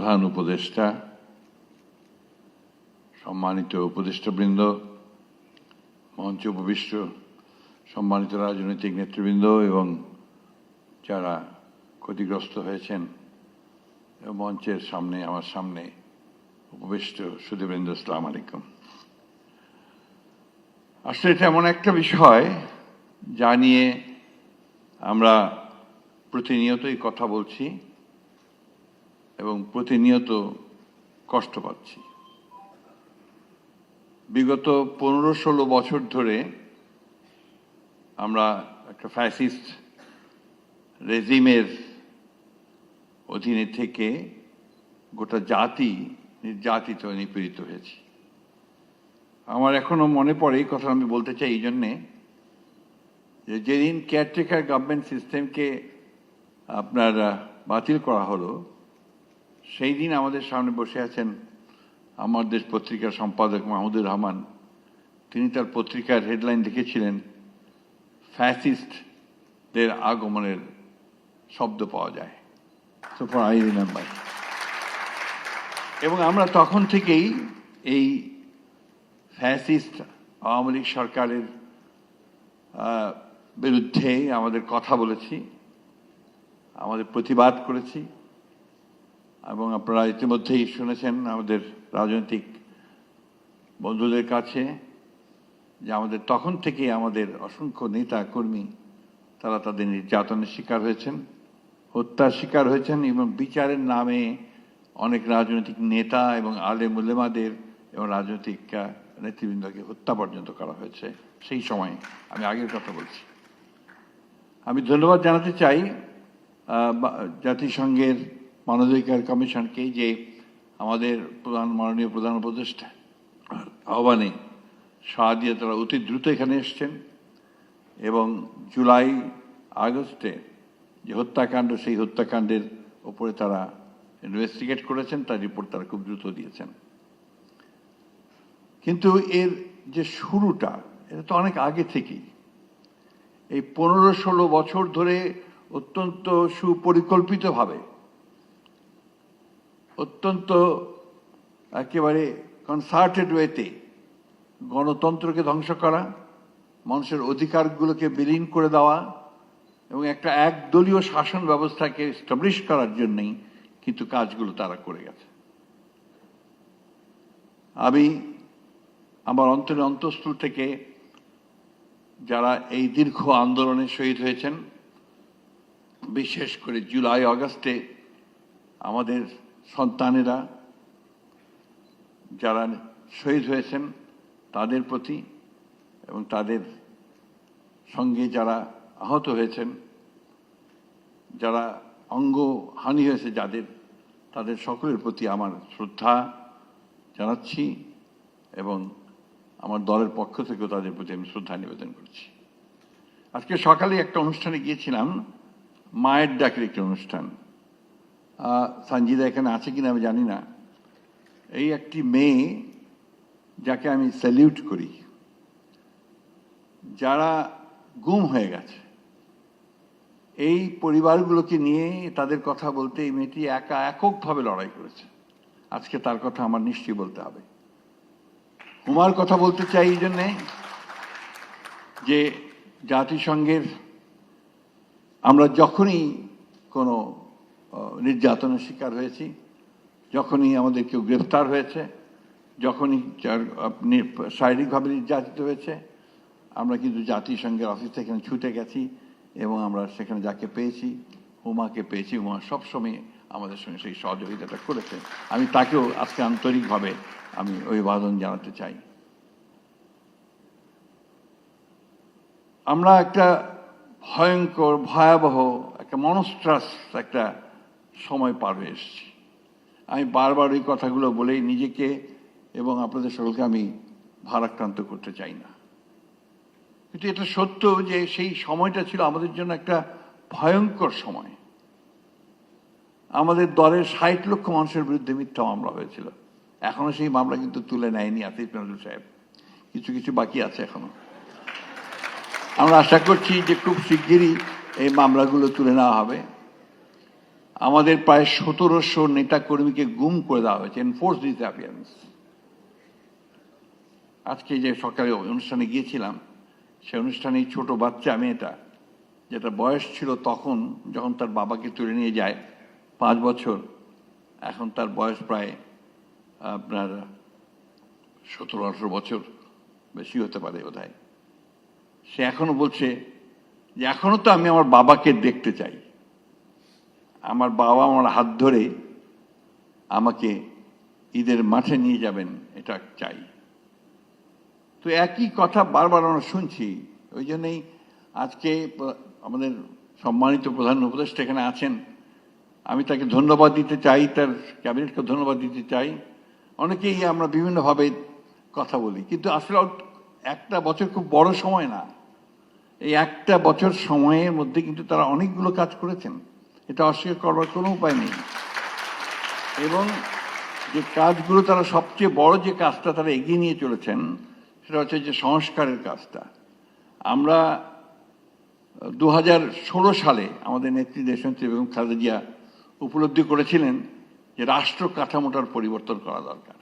প্রধান উপদেষ্টা, সম্মানিত উপদেষ্টাবৃন্দ, মঞ্চে উপবিষ্ট সম্মানিত রাজনৈতিক নেতৃবৃন্দ এবং যারা ক্ষতিগ্রস্ত হয়েছেন মঞ্চের সামনে আমার সামনে উপবিষ্ট সুধীবৃন্দ, আসসালামু আলাইকুম। আসলে এটা এমন একটা বিষয় যা নিয়ে আমরা প্রতিনিয়তই কথা বলছি এবং প্রতিনিয়ত কষ্ট পাচ্ছি। বিগত 15-16 বছর ধরে আমরা একটা ফ্যাসিস্ট রেজিমের অধীনে থেকে গোটা জাতি নির্যাতিত নিপীড়িত হয়েছে। আমার এখনো মনে পড়ে, এই কথা আমি বলতে চাই এই জন্যে যে যেদিন কেয়ারটেকার গভর্নমেন্ট সিস্টেমকে আপনার বাতিল করা হলো, সেই দিন আমাদের সামনে বসে আছেন আমার দেশ পত্রিকার সম্পাদক মাহমুদুর রহমান। তিনি তার পত্রিকার হেডলাইন লিখেছিলেন, ফ্যাসিস্টদের আগমনের শব্দ পাওয়া যায়। So for I remember. এবং আমরা তখন থেকেই এই ফ্যাসিস্ট আওয়ামী লীগ সরকারের বিরুদ্ধে আমাদের কথা বলেছি, আমাদের প্রতিবাদ করেছি। এবং আপনারা ইতিমধ্যেই শুনেছেন আমাদের রাজনৈতিক বন্ধুদের কাছে যে আমাদের তখন থেকে আমাদের অসংখ্য নেতা কর্মী তারা তাদের নির্যাতনের শিকার হয়েছেন, হত্যার শিকার হয়েছেন এবং বিচারের নামে অনেক রাজনৈতিক নেতা এবং আলেম উলেমাদের এবং রাজনৈতিক নেতৃবৃন্দকে হত্যা পর্যন্ত করা হয়েছে। সেই সময় আমি আগের কথা বলছি। আমি ধন্যবাদ জানাতে চাই জাতিসংঘের মানবাধিকার কমিশনকে যে আমাদের মাননীয় প্রধান উপদেষ্টা আহ্বানে সাড়া দিয়ে তারা অতি দ্রুত এখানে এসছেন এবং জুলাই আগস্টে যে হত্যাকাণ্ড, সেই হত্যাকাণ্ডের ওপরে তারা ইনভেস্টিগেট করেছেন, তার রিপোর্ট তারা খুব দ্রুত দিয়েছেন। কিন্তু এর যে শুরুটা, এটা তো অনেক আগে থেকেই। এই 15-16 বছর ধরে অত্যন্ত সুপরিকল্পিতভাবে, অত্যন্ত একেবারে কনসার্টেড ওয়েতে গণতন্ত্রকে ধ্বংস করা, মানুষের অধিকারগুলোকে বিলীন করে দেওয়া এবং একটা একদলীয় শাসন ব্যবস্থাকে এস্টাবলিশ করার জন্যই কিন্তু কাজগুলো তারা করে গেছে। আমি আমার অন্তরের অন্তঃস্থল থেকে যারা এই দীর্ঘ আন্দোলনে শহীদ হয়েছেন, বিশেষ করে জুলাই আগস্টে আমাদের সন্তানেরা যারা শহীদ হয়েছেন তাদের প্রতি এবং তাদের সঙ্গে যারা আহত হয়েছেন, যারা অঙ্গহানি হয়েছে যাদের, তাদের সকলের প্রতি আমার শ্রদ্ধা জানাচ্ছি এবং আমার দলের পক্ষ থেকেও তাদের প্রতি আমি শ্রদ্ধা নিবেদন করছি। আজকে সকালে একটা অনুষ্ঠানে গিয়েছিলাম, মায়ের ডাকের একটি অনুষ্ঠান। সঞ্জিদা এখানে আছে কিনা আমি জানি না। এই একটি মেয়ে যাকে আমি স্যালিউট করি, যারা গুম হয়ে গেছে, এই পরিবারগুলোকে নিয়ে তাদের কথা বলতে এই মেয়েটি এককভাবে লড়াই করেছে। আজকে তার কথা আমার নিশ্চয়ই বলতে হবে। হুমার কথা বলতে চাই এই জন্যে যে জাতিসংঘের আমরা যখনই কোনো নির্যাতনের শিকার হয়েছি, যখনই আমাদের কেউ গ্রেফতার হয়েছে, যখনই শারীরিকভাবে নির্যাতিত হয়েছে, আমরা কিন্তু জাতিসংঘের অফিস থেকে ছুটে গেছি এবং আমরা সেখানে যাকে পেয়েছি, হুমাকে পেয়েছি। হুমা সবসময় আমাদের সঙ্গে সেই সহযোগিতাটা করেছে। আমি তাকেও আজকে আন্তরিকভাবে আমি অভিবাদন জানাতে চাই। আমরা একটা ভয়ঙ্কর, ভয়াবহ, একটা মনস্ট্রাস একটা সময় পার হয়ে এসেছি। আমি বারবার ওই কথাগুলো বলেই নিজেকে এবং আপনাদের সকলকে আমি ভারাক্রান্ত করতে চাই না। কিন্তু এটা সত্য যে সেই সময়টা ছিল আমাদের জন্য একটা ভয়ঙ্কর সময়। আমাদের দলের 60 লক্ষ মানুষের বিরুদ্ধে মিথ্যা মামলা হয়েছিল। এখনো সেই মামলা কিন্তু তুলে নেয়নি আসিফ নজরুল সাহেব, কিছু কিছু বাকি আছে এখনো। আমরা আশা করছি যে খুব শিগগিরই এই মামলাগুলো তুলে নেওয়া হবে। আমাদের প্রায় 1700 নেতা কর্মীকে গুম করে দেওয়া হয়েছে, এনফোর্স ডিসঅ্যাপিয়ারেন্স। আজকে যে সকালে অনুষ্ঠানে গিয়েছিলাম, সে অনুষ্ঠানে ছোট বাচ্চা মেয়েটা, যেটা বয়স ছিল তখন যখন তার বাবাকে তুলে নিয়ে যায় 5 বছর, এখন তার বয়স প্রায় আপনার 17-18 বছর, বেশি হতে পারে বোধহয়। সে এখনো বলছে যে এখনো তো আমি আমার বাবাকে দেখতে চাই, আমার বাবা আমার হাত ধরে আমাকে ঈদের মাঠে নিয়ে যাবেন, এটা চাই। তো একই কথা বারবার আমরা শুনছি। ওই জন্যই আজকে আমাদের সম্মানিত প্রধান উপদেষ্টা এখানে আছেন, আমি তাকে ধন্যবাদ দিতে চাই, তার ক্যাবিনেটকে ধন্যবাদ দিতে চাই। অনেকেই আমরা বিভিন্নভাবে কথা বলি, কিন্তু আসলে একটা বছর খুব বড় সময় না। এই একটা বছর সময়ের মধ্যে কিন্তু তারা অনেকগুলো কাজ করেছেন, এটা অস্বীকার করবার কোনো উপায় নেই। এবং যে কাজগুলো তারা সবচেয়ে বড় যে কাজটা তারা এগিয়ে নিয়ে চলেছেন, সেটা হচ্ছে যে সংস্কারের কাজটা। আমরা 2016 সালে আমাদের নেত্রী দেশনেত্রী বেগম খালেদা জিয়া উপলব্ধি করেছিলেন যে রাষ্ট্র কাঠামোটার পরিবর্তন করা দরকার।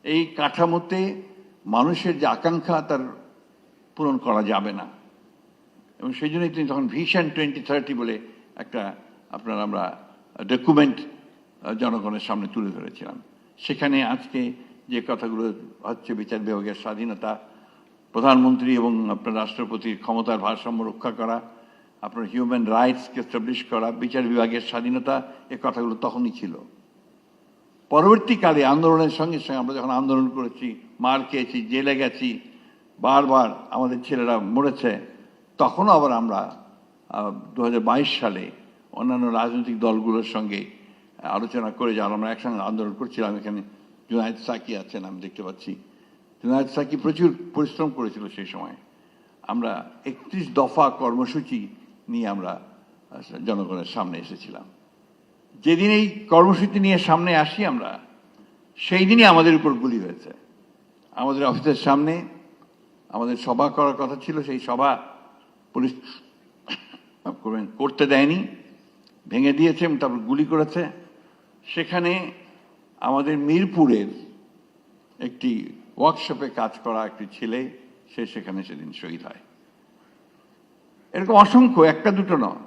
এই কাঠামোতে মানুষের যে আকাঙ্ক্ষা তার পূরণ করা যাবে না, এবং সেই জন্যই তিনি তখন ভিশন 2030 বলে একটা আমরা ডকুমেন্ট জনগণের সামনে তুলে ধরেছিলাম। সেখানে আজকে যে কথাগুলো হচ্ছে, বিচার বিভাগের স্বাধীনতা, প্রধানমন্ত্রী এবং আপনার রাষ্ট্রপতির ক্ষমতার ভারসাম্য রক্ষা করা, আপনার হিউম্যান রাইটসকে এস্টাবলিশ করা, বিচার বিভাগের স্বাধীনতা, এ কথাগুলো তখনই ছিল। পরবর্তীকালে আন্দোলনের সঙ্গে সঙ্গে আমরা যখন আন্দোলন করেছি, মার খেয়েছি, জেলে গেছি, বারবার আমাদের ছেলেরা মরেছে, তখনও আবার আমরা 2022 সালে অন্যান্য রাজনৈতিক দলগুলোর সঙ্গে আলোচনা করে যারা আমরা একসঙ্গে আন্দোলন করছিলাম। এখানে জুনায়েদ সাকি আছেন, আমি দেখতে পাচ্ছি। জুনায়েদ সাকি প্রচুর পরিশ্রম করেছিল সেই সময়। আমরা 31 দফা কর্মসূচি নিয়ে আমরা জনগণের সামনে এসেছিলাম। যেদিন এই কর্মসূচি নিয়ে সামনে আসি আমরা, সেই দিনই আমাদের উপর গুলি হয়েছে। আমাদের অফিসের সামনে আমাদের সভা করার কথা ছিল, সেই সভা পুলিশ করতে দেয়নি, ভেঙে দিয়েছে এবং তারপর গুলি করেছে। সেখানে আমাদের মিরপুরের একটি ওয়ার্কশপে কাজ করা একটি ছেলে, সে সেখানে সেদিন শহীদ হয়। এরকম অসংখ্য, একটা দুটো নয়।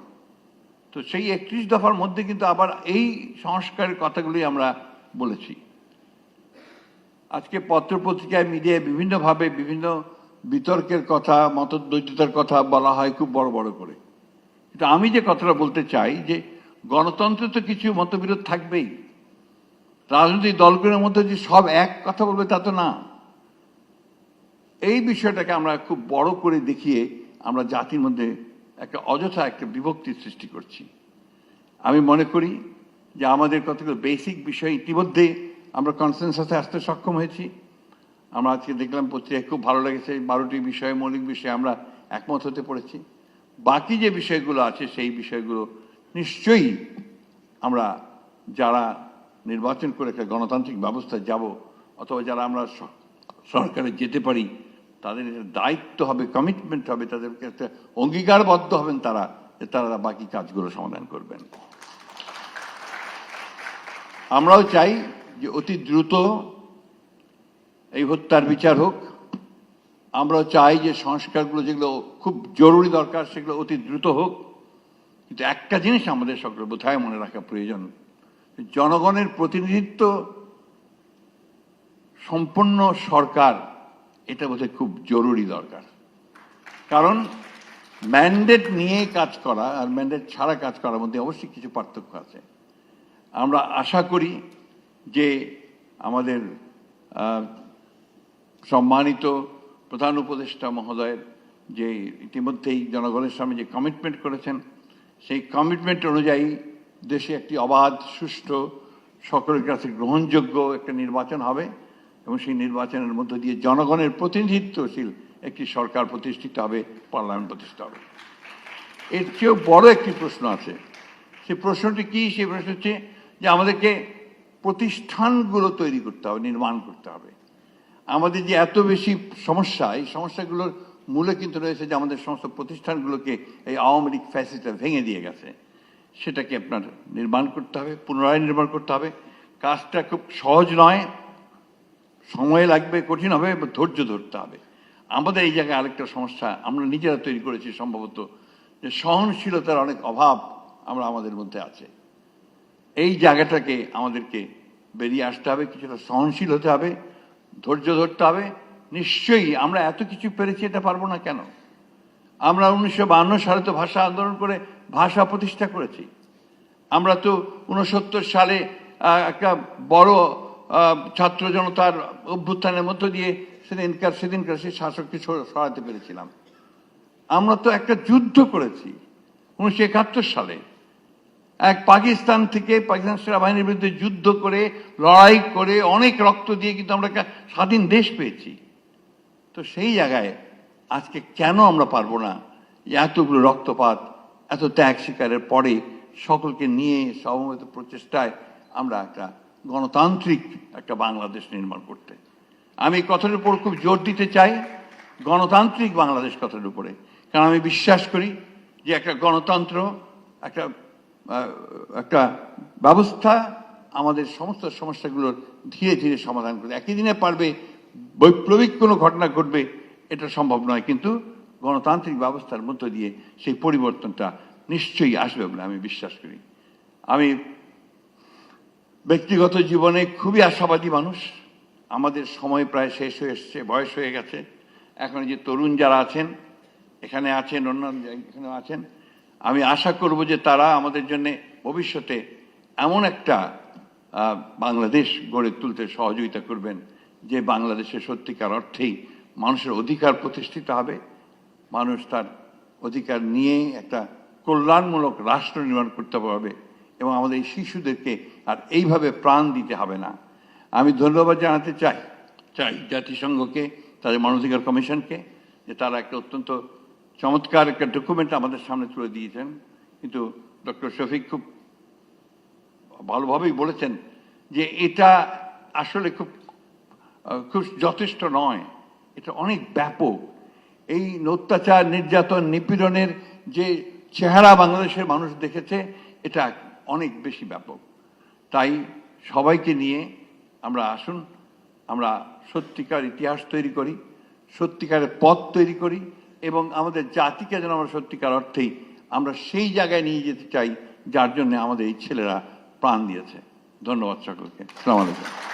তো সেই 31 দফার মধ্যে কিন্তু আবার এই সংস্কারের কথাগুলি আমরা বলেছি। আজকে পত্রপত্রিকায়, মিডিয়ায় বিভিন্নভাবে বিভিন্ন বিতর্কের কথা, মতদ্বৈততার কথা বলা হয় খুব বড় বড় করে। কিন্তু আমি যে কথাটা বলতে চাই যে গণতন্ত্রে তো কিছু মতবিরোধ থাকবেই। রাজনৈতিক দলগুলোর মধ্যে যে সব এক কথা বলবে তা তো না। এই বিষয়টাকে আমরা খুব বড় করে দেখিয়ে আমরা জাতির মধ্যে একটা অযথা একটা বিভক্তির সৃষ্টি করছি। আমি মনে করি যে আমাদের কতগুলো বেসিক বিষয় ইতিমধ্যে আমরা কনসেনসাসে আসতে সক্ষম হয়েছি। আমরা আজকে দেখলাম পত্রিকায়, খুব ভালো লেগেছে, 12টি বিষয়ে, মৌলিক বিষয়ে আমরা একমত হতে পড়েছি। বাকি যে বিষয়গুলো আছে সেই বিষয়গুলো নিশ্চয়ই আমরা যারা নির্বাচন করে একটা গণতান্ত্রিক ব্যবস্থায় যাব, অথবা যারা আমরা সরকারে যেতে পারি, তাদের দায়িত্ব হবে, কমিটমেন্ট হবে, তাদেরকে একটা অঙ্গীকারবদ্ধ হবেন তারা, যে তারা বাকি কাজগুলো সমাধান করবেন। আমরাও চাই যে অতি দ্রুত এই হত্যার বিচার হোক। আমরাও চাই যে সংস্কারগুলো যেগুলো খুব জরুরি দরকার সেগুলো অতি দ্রুত হোক। কিন্তু একটা জিনিস আমাদের সকলে বোধহয় মনে রাখা প্রয়োজন, জনগণের প্রতিনিধিত্ব সম্পন্ন সরকার, এটা বোধহয় খুব জরুরি দরকার। কারণ ম্যান্ডেট নিয়ে কাজ করা আর ম্যান্ডেট ছাড়া কাজ করার মধ্যে অবশ্যই কিছু পার্থক্য আছে। আমরা আশা করি যে আমাদের সম্মানিত প্রধান উপদেষ্টা মহোদয়ের যে ইতিমধ্যেই জনগণের সামনে যে কমিটমেন্ট করেছেন, সেই কমিটমেন্ট অনুযায়ী দেশে একটি অবাধ, সুষ্ঠু, সকলের কাছে গ্রহণযোগ্য একটা নির্বাচন হবে, এবং সেই নির্বাচনের মধ্য দিয়ে জনগণের প্রতিনিধিত্বশীল একটি সরকার প্রতিষ্ঠিত হবে, পার্লামেন্ট প্রতিষ্ঠিত হবে। এর চেয়েও বড় একটি প্রশ্ন আছে। সেই প্রশ্নটি কি? সেই প্রশ্ন হচ্ছে যে আমাদেরকে প্রতিষ্ঠানগুলো তৈরি করতে হবে, নির্মাণ করতে হবে। আমাদের যে এত বেশি সমস্যা, এই সমস্যাগুলোর মূলে কিন্তু রয়েছে যে আমাদের সমস্ত প্রতিষ্ঠানগুলোকে এই আওয়ামী লীগ ফ্যাসিস্টরা ভেঙে দিয়ে গেছে। সেটাকে আপনার নির্মাণ করতে হবে, পুনরায় নির্মাণ করতে হবে। কাজটা খুব সহজ নয়, সময় লাগবে, কঠিন হবে, ধৈর্য ধরতে হবে। আমাদের এই জায়গায় আরেকটা সমস্যা আমরা নিজেরা তৈরি করেছি সম্ভবত, যে সহনশীলতার অনেক অভাব আমাদের মধ্যে আছে। এই জায়গাটাকে আমাদেরকে বেরিয়ে আসতে হবে, কিছুটা সহনশীল হতে হবে, ধৈর্য ধরতে হবে। নিশ্চয়ই আমরা এত কিছু পেরেছি, এটা পারবো না কেন? আমরা 1952 সালে তো ভাষা আন্দোলন করে ভাষা প্রতিষ্ঠা করেছি। আমরা তো 69 সালে একটা বড় ছাত্র জনতার অভ্যুত্থানের মধ্য দিয়ে সেদিনকার সেই শাসককে সরাতে পেরেছিলাম। আমরা তো একটা যুদ্ধ করেছি 1971 সালে, এক পাকিস্তান সেনাবাহিনীর বিরুদ্ধে যুদ্ধ করে, লড়াই করে, অনেক রক্ত দিয়ে কিন্তু আমরা একটা স্বাধীন দেশ পেয়েছি। তো সেই জায়গায় আজকে কেন আমরা পারবো না এতগুলো রক্তপাত, এত ত্যাগ স্বীকারের পরে সকলকে নিয়ে সমবেত প্রচেষ্টায় আমরা একটা গণতান্ত্রিক একটা বাংলাদেশ নির্মাণ করতে? আমি কথার উপর খুব জোর দিতে চাই, গণতান্ত্রিক বাংলাদেশ কথার উপরে। কারণ আমি বিশ্বাস করি যে একটা গণতন্ত্র, একটা ব্যবস্থা আমাদের সমস্ত সমস্যাগুলোর ধীরে ধীরে সমাধান করবে। একই দিনে পারবে, বৈপ্লবিক কোনো ঘটনা ঘটবে এটা সম্ভব নয়, কিন্তু গণতান্ত্রিক ব্যবস্থার মধ্য দিয়ে সেই পরিবর্তনটা নিশ্চয়ই আসবে বলে আমি বিশ্বাস করি। আমি ব্যক্তিগত জীবনে খুবই আশাবাদী মানুষ। আমাদের সময় প্রায় শেষ হয়ে এসছে, বয়স হয়ে গেছে। এখন যে তরুণ যারা আছেন, এখানে আছেন, অন্যান্য এখানেও আছেন, আমি আশা করব যে তারা আমাদের জন্য ভবিষ্যতে এমন একটা বাংলাদেশ গড়ে তুলতে সহযোগিতা করবেন যে বাংলাদেশে সত্যিকার অর্থেই মানুষের অধিকার প্রতিষ্ঠিত হবে, মানুষ তার অধিকার নিয়ে একটা কল্যাণমূলক রাষ্ট্র নির্মাণ করতে পারবে, এবং আমাদের এই শিশুদেরকে আর এইভাবে প্রাণ দিতে হবে না। আমি ধন্যবাদ জানাতে চাই জাতিসংঘকে, তাদের মানবাধিকার কমিশনকে, যে তারা একটা অত্যন্ত চমৎকার একটা ডকুমেন্ট আমাদের সামনে তুলে দিয়েছেন। কিন্তু ডক্টর শফিক খুব ভালোভাবেই বলেছেন যে এটা আসলে খুব যথেষ্ট নয়, এটা অনেক ব্যাপক। এই অত্যাচার, নির্যাতন, নিপীড়নের যে চেহারা বাংলাদেশের মানুষ দেখেছে, এটা অনেক বেশি ব্যাপক। তাই সবাইকে নিয়ে আমরা আসুন, আমরা সত্যিকার ইতিহাস তৈরি করি, সত্যিকারের পথ তৈরি করি, এবং আমাদের জাতিকে যেন আমরা সত্যিকার অর্থেই আমরা সেই জায়গায় নিয়ে যেতে চাই যার জন্য আমাদের এই ছেলেরা প্রাণ দিয়েছে। ধন্যবাদ সকলকে। আসসালামু আলাইকুম।